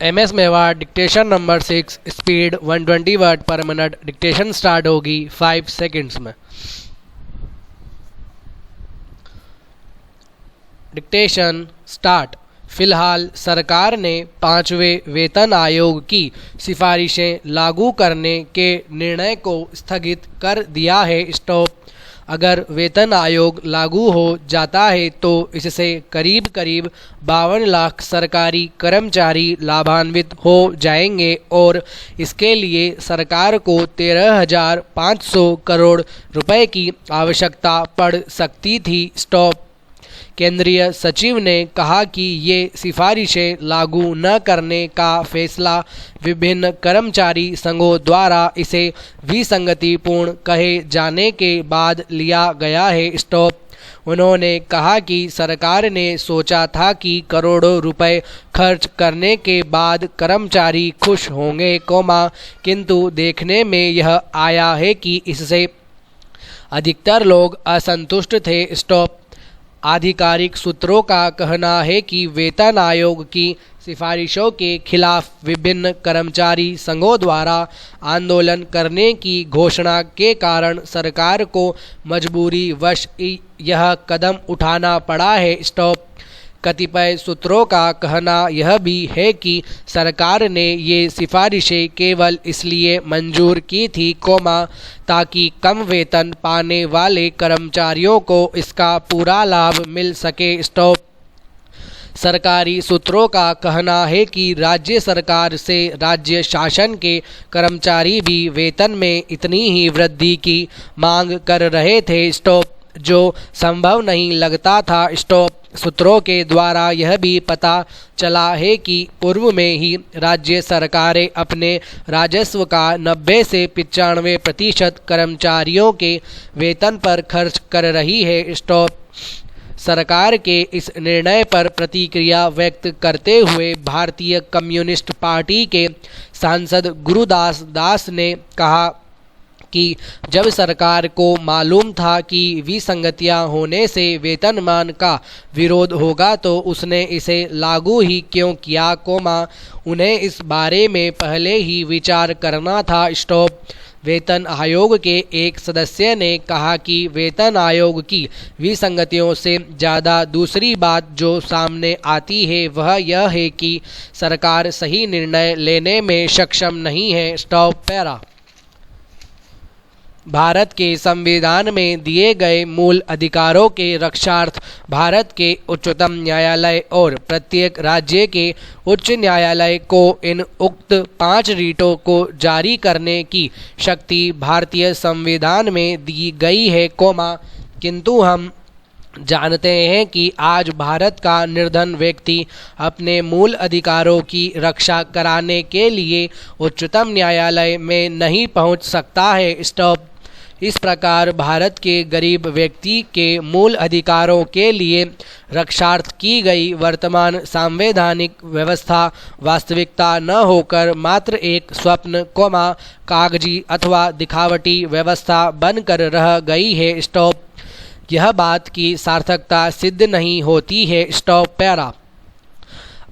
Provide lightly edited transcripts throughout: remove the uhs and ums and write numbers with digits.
MS Mewar dictation number 6 speed 120 word पर minute. Dictation start होगी 5 seconds में। Dictation start. फिलहाल सरकार ने 5वें वेतन आयोग की सिफारिशें लागू करने के निर्णय को स्थगित कर दिया है। स्टॉप। अगर वेतन आयोग लागू हो जाता है तो इससे करीब करीब 52 लाख सरकारी कर्मचारी लाभान्वित हो जाएंगे और इसके लिए सरकार को 13,500 करोड़ रुपए की आवश्यकता पड़ सकती थी। स्टॉप। केंद्रीय सचिव ने कहा कि ये सिफारिशें लागू न करने का फैसला विभिन्न कर्मचारी संघों द्वारा इसे विसंगतिपूर्ण कहे जाने के बाद लिया गया है। स्टॉप। उन्होंने कहा कि सरकार ने सोचा था कि करोड़ों रुपए खर्च करने के बाद कर्मचारी खुश होंगे, किंतु देखने में यह आया है कि इससे अधिकतर लोग असंतुष्ट थे। स्टॉप। आधिकारिक सूत्रों का कहना है कि वेतन आयोग की सिफारिशों के खिलाफ विभिन्न कर्मचारी संघों द्वारा आंदोलन करने की घोषणा के कारण सरकार को मजबूरीवश यह कदम उठाना पड़ा है। स्टॉप। कतिपय सूत्रों का कहना यह भी है कि सरकार ने ये सिफारिशें केवल इसलिए मंजूर की थी, ताकि कम वेतन पाने वाले कर्मचारियों को इसका पूरा लाभ मिल सके। स्टॉप। सरकारी सूत्रों का कहना है कि राज्य सरकार से राज्य शासन के कर्मचारी भी वेतन में इतनी ही वृद्धि की मांग कर रहे थे। स्टॉप। जो संभव नहीं लगता था। स्टॉप। सूत्रों के द्वारा यह भी पता चला है कि पूर्व में ही राज्य सरकारें अपने राजस्व का 90 से 95% कर्मचारियों के वेतन पर खर्च कर रही है। स्टॉप। सरकार के इस निर्णय पर प्रतिक्रिया व्यक्त करते हुए भारतीय कम्युनिस्ट पार्टी के सांसद गुरुदास दास ने कहा कि जब सरकार को मालूम था कि विसंगतियां होने से वेतनमान का विरोध होगा तो उसने इसे लागू ही क्यों किया, उन्हें इस बारे में पहले ही विचार करना था। स्टॉप। वेतन आयोग के एक सदस्य ने कहा कि वेतन आयोग की विसंगतियों से ज़्यादा दूसरी बात जो सामने आती है वह यह है कि सरकार सही निर्णय लेने में सक्षम नहीं है। Stop para. भारत के संविधान में दिए गए मूल अधिकारों के रक्षार्थ भारत के उच्चतम न्यायालय और प्रत्येक राज्य के उच्च न्यायालय को इन उक्त 5 रीटों को जारी करने की शक्ति भारतीय संविधान में दी गई है, किंतु हम जानते हैं कि आज भारत का निर्धन व्यक्ति अपने मूल अधिकारों की रक्षा कराने के लिए उच्चतम न्यायालय में नहीं पहुंच सकता है। स्टॉप। इस प्रकार भारत के गरीब व्यक्ति के मूल अधिकारों के लिए रक्षार्थ की गई वर्तमान संवैधानिक व्यवस्था वास्तविकता न होकर मात्र एक स्वप्न, कागजी अथवा दिखावटी व्यवस्था बनकर रह गई है। स्टॉप। यह बात की सार्थकता सिद्ध नहीं होती है। Stop para.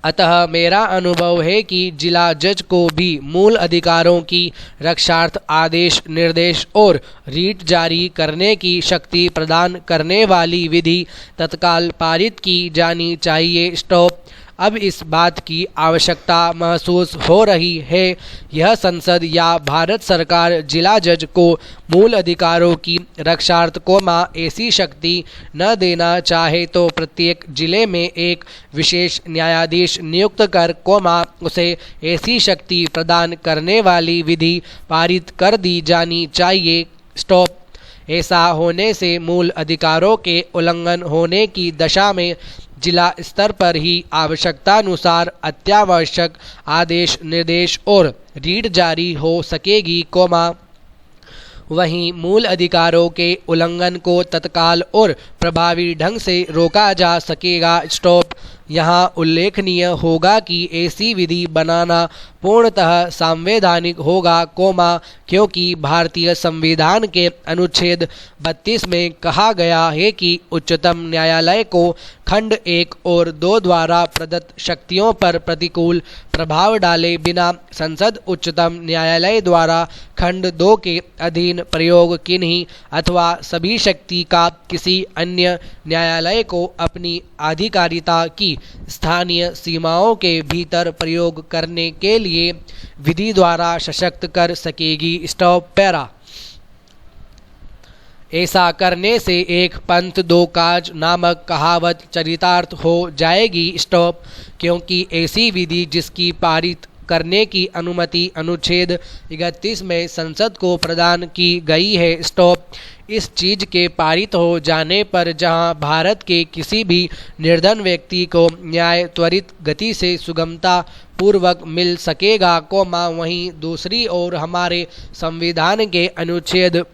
अतः मेरा अनुभव है कि जिला जज को भी मूल अधिकारों की रक्षार्थ आदेश, निर्देश और रीट जारी करने की शक्ति प्रदान करने वाली विधि तत्काल पारित की जानी चाहिए। स्टॉप। अब इस बात की आवश्यकता महसूस हो रही है। यह संसद या भारत सरकार जिला जज को मूल अधिकारों की रक्षार्थ ऐसी शक्ति न देना चाहे तो प्रत्येक जिले में एक विशेष न्यायाधीश नियुक्त कर उसे ऐसी शक्ति प्रदान करने वाली विधि पारित कर दी जानी चाहिए। स्टॉप। ऐसा होने से मूल अधिकारों के उल्लंघन होने की दशा में जिला स्तर पर ही आवश्यकतानुसार अत्यावश्यक आदेश, निर्देश और रीट जारी हो सकेगी, वहीं मूल अधिकारों के उल्लंघन को तत्काल और प्रभावी ढंग से रोका जा सकेगा। स्टॉप। यहाँ उल्लेखनीय होगा कि ऐसी विधि बनाना पूर्णतः संवैधानिक होगा, क्योंकि भारतीय संविधान के अनुच्छेद 32 में कहा गया है कि उच्चतम न्यायालय को खंड 1 और 2 द्वारा प्रदत्त शक्तियों पर प्रतिकूल प्रभाव डाले बिना संसद उच्चतम न्यायालय द्वारा खंड 2 के अधीन प्रयोग किन्हीं अथवा सभी शक्ति का किसी अन्य न्यायालय को अपनी अधिकारिता की स्थानीय सीमाओं के भीतर प्रयोग करने के लिए विधि द्वारा सशक्त कर सकेगी। Stop para. ऐसा करने से एक पंथ दो काज नामक कहावत चरितार्थ हो जाएगी। स्टॉप। क्योंकि ऐसी विधि जिसकी पारित करने की अनुमति अनुच्छेद 31 में संसद को प्रदान की गई है। स्टॉप। इस चीज के पारित हो जाने पर जहां भारत के किसी भी निर्धन व्यक्ति को न्याय त्वरित गति से सुगमता पूर्वक मिल सकेगा, वहीं दूसरी ओर हमारे संविधान के अनुच्छेद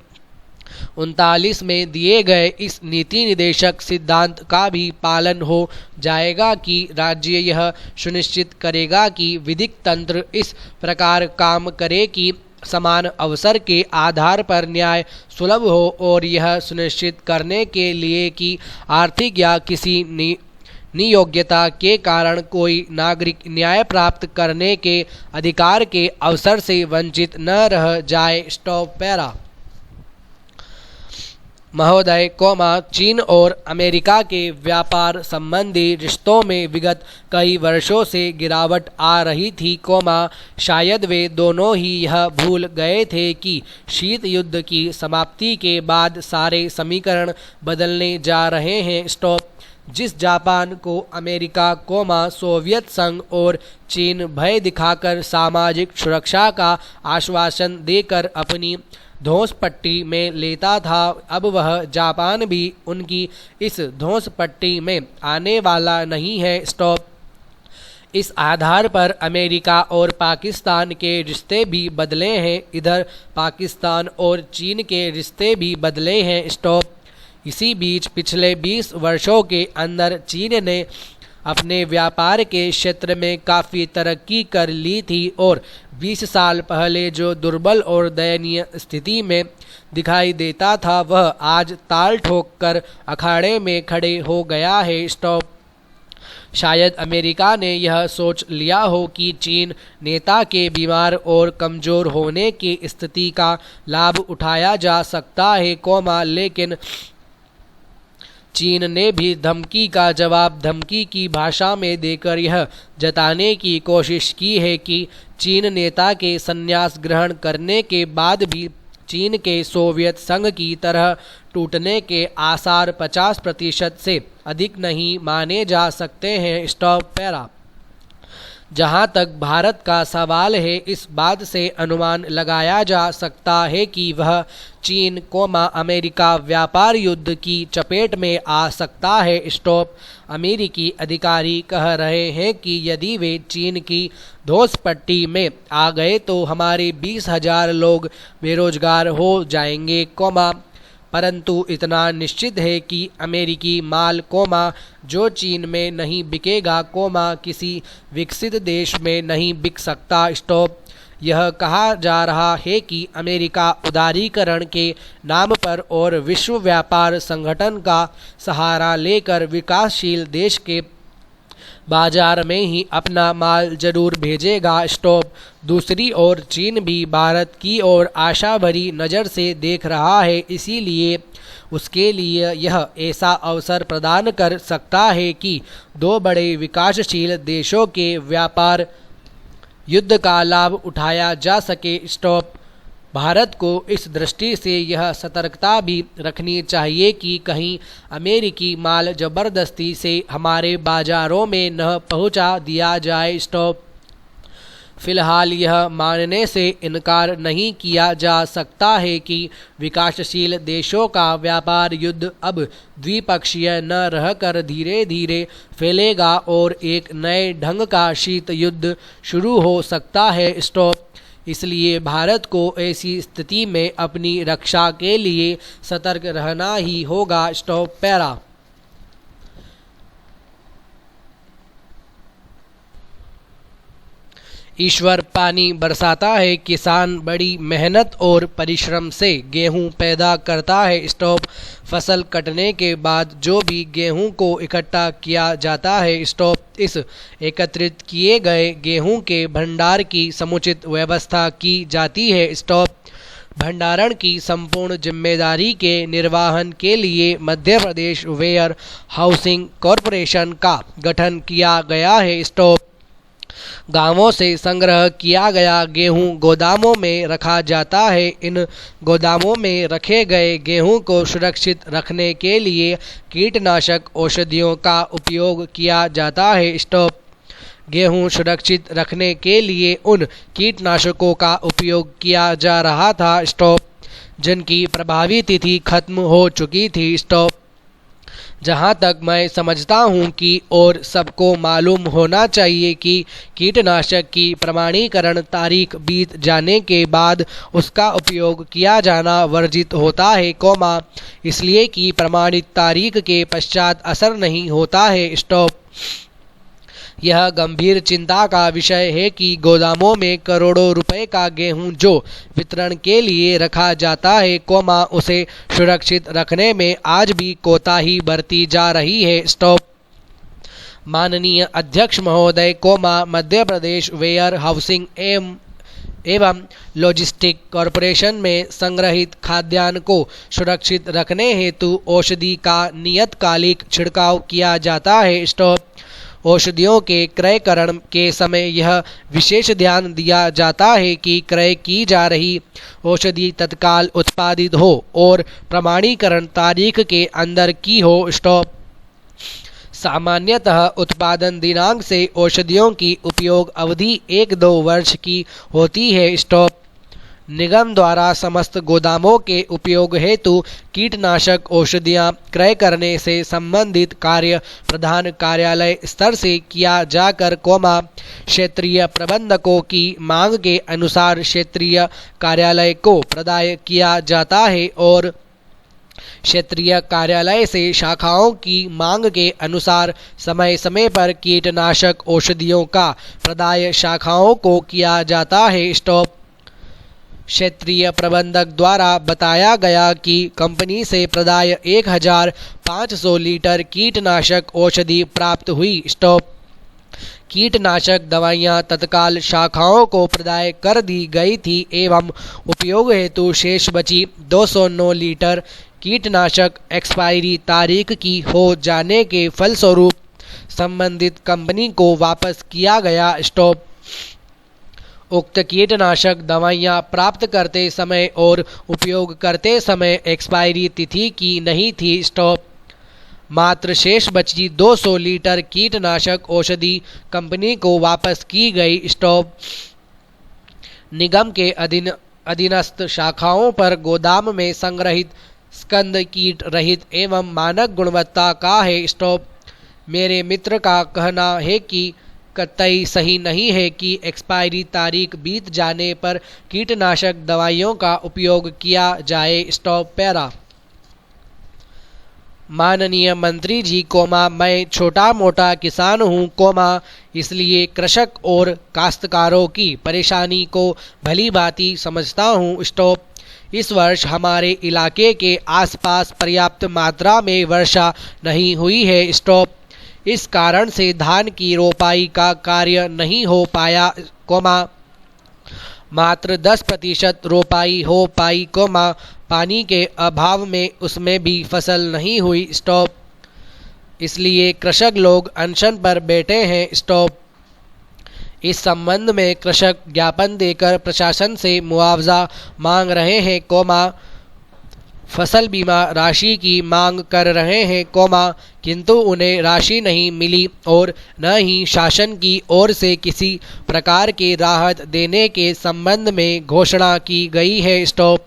39 में दिए गए इस नीति निदेशक सिद्धांत का भी पालन हो जाएगा कि राज्य यह सुनिश्चित करेगा कि विधिक तंत्र इस प्रकार काम करे कि समान अवसर के आधार पर न्याय सुलभ हो, और यह सुनिश्चित करने के लिए कि आर्थिक या किसी नियोग्यता के कारण कोई नागरिक न्याय प्राप्त करने के अधिकार के अवसर से वंचित न रह जाए। Stop para. महोदय, चीन और अमेरिका के व्यापार संबंधी रिश्तों में विगत कई वर्षों से गिरावट आ रही थी, शायद वे दोनों ही यह भूल गए थे कि शीत युद्ध की समाप्ति के बाद सारे समीकरण बदलने जा रहे हैं। स्टॉप। जिस जापान को अमेरिका, सोवियत संघ और चीन भय दिखाकर सामाजिक सुरक्षा का आश्वासन देकर अपनी धौंस पट्टी में लेता था, अब वह जापान भी उनकी इस धौंस पट्टी में आने वाला नहीं है। स्टॉप। इस आधार पर अमेरिका और पाकिस्तान के रिश्ते भी बदले हैं, इधर पाकिस्तान और चीन के रिश्ते भी बदले हैं। स्टॉप। इसी बीच पिछले 20 वर्षों के अंदर चीन ने अपने व्यापार के क्षेत्र में काफ़ी तरक्की कर ली थी और 20 साल पहले जो दुर्बल और दयनीय स्थिति में दिखाई देता था, वह आज ताल ठोक कर अखाड़े में खड़े हो गया है। स्टॉप। शायद अमेरिका ने यह सोच लिया हो कि चीन नेता के बीमार और कमज़ोर होने की स्थिति का लाभ उठाया जा सकता है, लेकिन चीन ने भी धमकी का जवाब धमकी की भाषा में देकर यह जताने की कोशिश की है कि चीन नेता के संन्यास ग्रहण करने के बाद भी चीन के सोवियत संघ की तरह टूटने के आसार 50% से अधिक नहीं माने जा सकते हैं। Stop para. जहाँ तक भारत का सवाल है, इस बात से अनुमान लगाया जा सकता है कि वह चीन, अमेरिका व्यापार युद्ध की चपेट में आ सकता है। स्टॉप। अमेरिकी अधिकारी कह रहे हैं कि यदि वे चीन की धौंस पट्टी में आ गए तो हमारे 20,000 लोग बेरोजगार हो जाएंगे, परंतु इतना निश्चित है कि अमेरिकी माल, जो चीन में नहीं बिकेगा, किसी विकसित देश में नहीं बिक सकता। स्टॉप। यह कहा जा रहा है कि अमेरिका उदारीकरण के नाम पर और विश्व व्यापार संगठन का सहारा लेकर विकासशील देश के बाजार में ही अपना माल जरूर भेजेगा। स्टॉप। दूसरी ओर चीन भी भारत की ओर आशा भरी नज़र से देख रहा है, इसीलिए उसके लिए यह ऐसा अवसर प्रदान कर सकता है कि दो बड़े विकासशील देशों के व्यापार युद्ध का लाभ उठाया जा सके। स्टॉप। भारत को इस दृष्टि से यह सतर्कता भी रखनी चाहिए कि कहीं अमेरिकी माल जबरदस्ती से हमारे बाजारों में न पहुंचा दिया जाए। स्टॉप। फिलहाल यह मानने से इनकार नहीं किया जा सकता है कि विकासशील देशों का व्यापार युद्ध अब द्विपक्षीय न रहकर धीरे धीरे फैलेगा और एक नए ढंग का शीत युद्ध शुरू हो सकता है। स्टॉप। इसलिए भारत को ऐसी स्थिति में अपनी रक्षा के लिए सतर्क रहना ही होगा। Stop para. ईश्वर पानी बरसाता है, किसान बड़ी मेहनत और परिश्रम से गेहूं पैदा करता है। स्टॉप। फसल कटने के बाद जो भी गेहूं को इकट्ठा किया जाता है। स्टॉप। इस एकत्रित किए गए गेहूं के भंडार की समुचित व्यवस्था की जाती है। स्टॉप। भंडारण की संपूर्ण जिम्मेदारी के निर्वहन के लिए Madhya Pradesh where housing corporation का गठन किया गया है। स्टॉप। गांवों से संग्रह किया गया गेहूं गोदामों में रखा जाता है। इन गोदामों में रखे गए गेहूं को सुरक्षित रखने के लिए कीटनाशक औषधियों का उपयोग किया जाता है। स्टॉप। गेहूं सुरक्षित रखने के लिए उन कीटनाशकों का उपयोग किया जा रहा था। स्टॉप। जिनकी प्रभावी तिथि खत्म हो चुकी थी। स्टॉप। जहाँ तक मैं समझता हूँ कि और सबको मालूम होना चाहिए कि कीटनाशक की प्रमाणीकरण तारीख बीत जाने के बाद उसका उपयोग किया जाना वर्जित होता है, इसलिए कि प्रमाणित तारीख के पश्चात असर नहीं होता है। स्टॉप। यह गंभीर चिंता का विषय है कि गोदामों में करोड़ों रुपए का गेहूं जो वितरण के लिए रखा जाता है, उसे सुरक्षित रखने में आज भी कोताही बरती जा रही है। स्टॉप। माननीय अध्यक्ष महोदय, मध्य प्रदेश वेयर हाउसिंग एवं लॉजिस्टिक कॉरपोरेशन में संग्रहित खाद्यान्न को सुरक्षित रखने हेतु औषधि का नियतकालिक छिड़काव किया जाता है। स्टॉप। औषधियों के क्रयकरण के समय यह विशेष ध्यान दिया जाता है कि क्रय की जा रही औषधि तत्काल उत्पादित हो और प्रमाणीकरण तारीख के अंदर की हो। स्टॉप। सामान्यतः उत्पादन दिनांक से औषधियों की उपयोग अवधि 1-2 वर्ष की होती है। स्टॉप। निगम द्वारा समस्त गोदामों के उपयोग हेतु कीटनाशक औषधियाँ क्रय करने से संबंधित कार्य प्रधान कार्यालय स्तर से किया जाकर, क्षेत्रीय प्रबंधकों की मांग के अनुसार क्षेत्रीय कार्यालय को प्रदाय किया जाता है और क्षेत्रीय कार्यालय से शाखाओं की मांग के अनुसार समय समय पर कीटनाशक औषधियों का प्रदाय शाखाओं को किया जाता है। स्टॉप। क्षेत्रीय प्रबंधक द्वारा बताया गया कि कंपनी से प्रदाय 1500 लीटर कीटनाशक औषधि प्राप्त हुई। स्टॉप। कीटनाशक दवाइयां तत्काल शाखाओं को प्रदाय कर दी गई थी एवं उपयोग हेतु शेष बची 209 लीटर कीटनाशक एक्सपायरी तारीख की हो जाने के फलस्वरूप संबंधित कंपनी को वापस किया गया। स्टॉप। उक्त कीटनाशक दवाइयाँ प्राप्त करते समय और उपयोग करते समय एक्सपायरी तिथि की नहीं थी। स्टॉप। मात्र शेष बची 200 लीटर कीटनाशक औषधि कंपनी को वापस की गई। स्टॉप। निगम के अधीनस्थ शाखाओं पर गोदाम में संग्रहित स्कंद कीट रहित एवं मानक गुणवत्ता का है। स्टॉप। मेरे मित्र का कहना है कि कतई सही नहीं है कि एक्सपायरी तारीख बीत जाने पर कीटनाशक दवाइयों का उपयोग किया जाए। स्टॉप। पैरा। माननीय मंत्री जी, मैं छोटा मोटा किसान हूँ, इसलिए कृषक और काश्तकारों की परेशानी को भली भांति समझता हूँ। स्टॉप। इस वर्ष हमारे इलाके के आसपास पर्याप्त मात्रा में वर्षा नहीं हुई है। स्टॉप। इस कारण से धान की रोपाई का कार्य नहीं हो पाया, मात्र 10% रोपाई हो पाई, पानी के अभाव में उसमें भी फसल नहीं हुई। स्टॉप। इसलिए कृषक लोग अनशन पर बैठे हैं। स्टॉप। इस संबंध में कृषक ज्ञापन देकर प्रशासन से मुआवजा मांग रहे हैं, फसल बीमा राशि की मांग कर रहे हैं, किंतु उन्हें राशि नहीं मिली और न ही शासन की ओर से किसी प्रकार की राहत देने के संबंध में घोषणा की गई है। स्टॉप।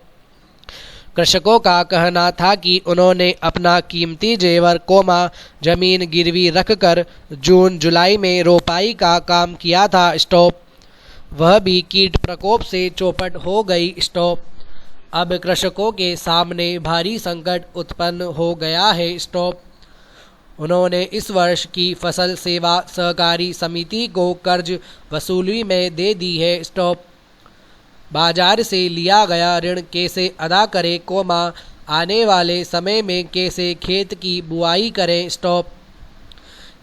कृषकों का कहना था कि उन्होंने अपना कीमती जेवर, जमीन गिरवी रखकर जून जुलाई में रोपाई का काम किया था। स्टॉप। वह भी कीट प्रकोप से चौपट हो गई। स्टॉप। अब कृषकों के सामने भारी संकट उत्पन्न हो गया है। स्टॉप। उन्होंने इस वर्ष की फसल सेवा सहकारी समिति को कर्ज वसूली में दे दी है। स्टॉप। बाजार से लिया गया ऋण कैसे अदा करें, आने वाले समय में कैसे खेत की बुआई करें। स्टॉप।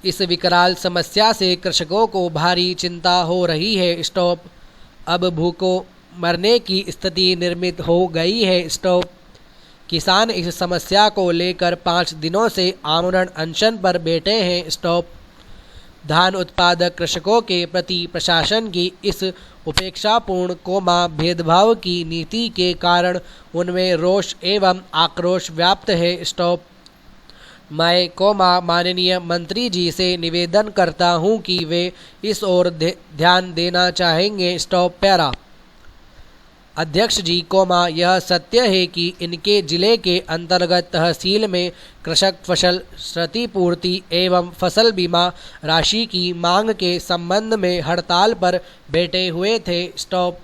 इस विकराल समस्या से कृषकों को भारी चिंता हो रही है। स्टॉप। अब भूखों मरने की स्थिति निर्मित हो गई है। स्टॉप। किसान इस समस्या को लेकर 5 दिनों से आमरण अनशन पर बैठे हैं। स्टॉप। धान उत्पादक कृषकों के प्रति प्रशासन की इस उपेक्षापूर्ण भेदभाव की नीति के कारण उनमें रोष एवं आक्रोश व्याप्त है। स्टॉप। मैं माननीय मंत्री जी से निवेदन करता हूं कि वे इस ओर ध्यान देना चाहेंगे। स्टॉप। पैरा। अध्यक्ष जी, यह सत्य है कि इनके जिले के अंतर्गत तहसील में कृषक फसल क्षतिपूर्ति एवं फसल बीमा राशि की मांग के संबंध में हड़ताल पर बैठे हुए थे। स्टॉप।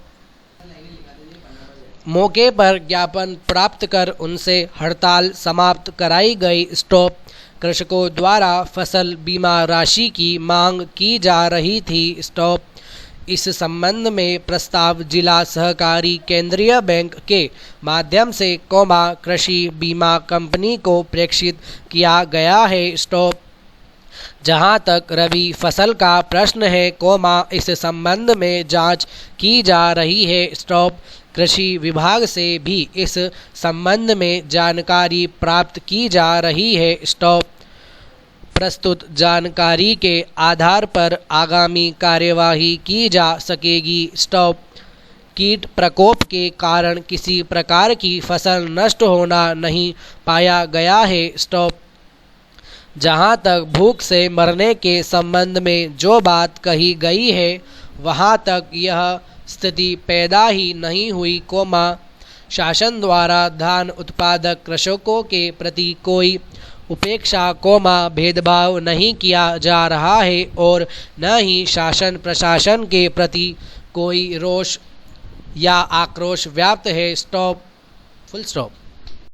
मौके पर ज्ञापन प्राप्त कर उनसे हड़ताल समाप्त कराई गई। स्टॉप। कृषकों द्वारा फसल बीमा राशि की मांग की जा रही थी। स्टॉप। इस संबंध में प्रस्ताव जिला सहकारी केंद्रीय बैंक के माध्यम से कृषि बीमा कंपनी को प्रेषित किया गया है। स्टॉप। जहां तक रबी फसल का प्रश्न है, इस संबंध में जांच की जा रही है। स्टॉप। कृषि विभाग से भी इस संबंध में जानकारी प्राप्त की जा रही है। स्टॉप। प्रस्तुत जानकारी के आधार पर आगामी कार्यवाही की जा सकेगी। स्टॉप। कीट प्रकोप के कारण किसी प्रकार की फसल नष्ट होना नहीं पाया गया है। स्टॉप। जहां तक भूख से मरने के संबंध में जो बात कही गई है, वहां तक यह स्थिति पैदा ही नहीं हुई, शासन द्वारा धान उत्पादक कृषकों के प्रति कोई उपेक्षा भेदभाव नहीं किया जा रहा है और न ही शासन प्रशासन के प्रति कोई रोष या आक्रोश व्याप्त है। स्टॉप। Full stop.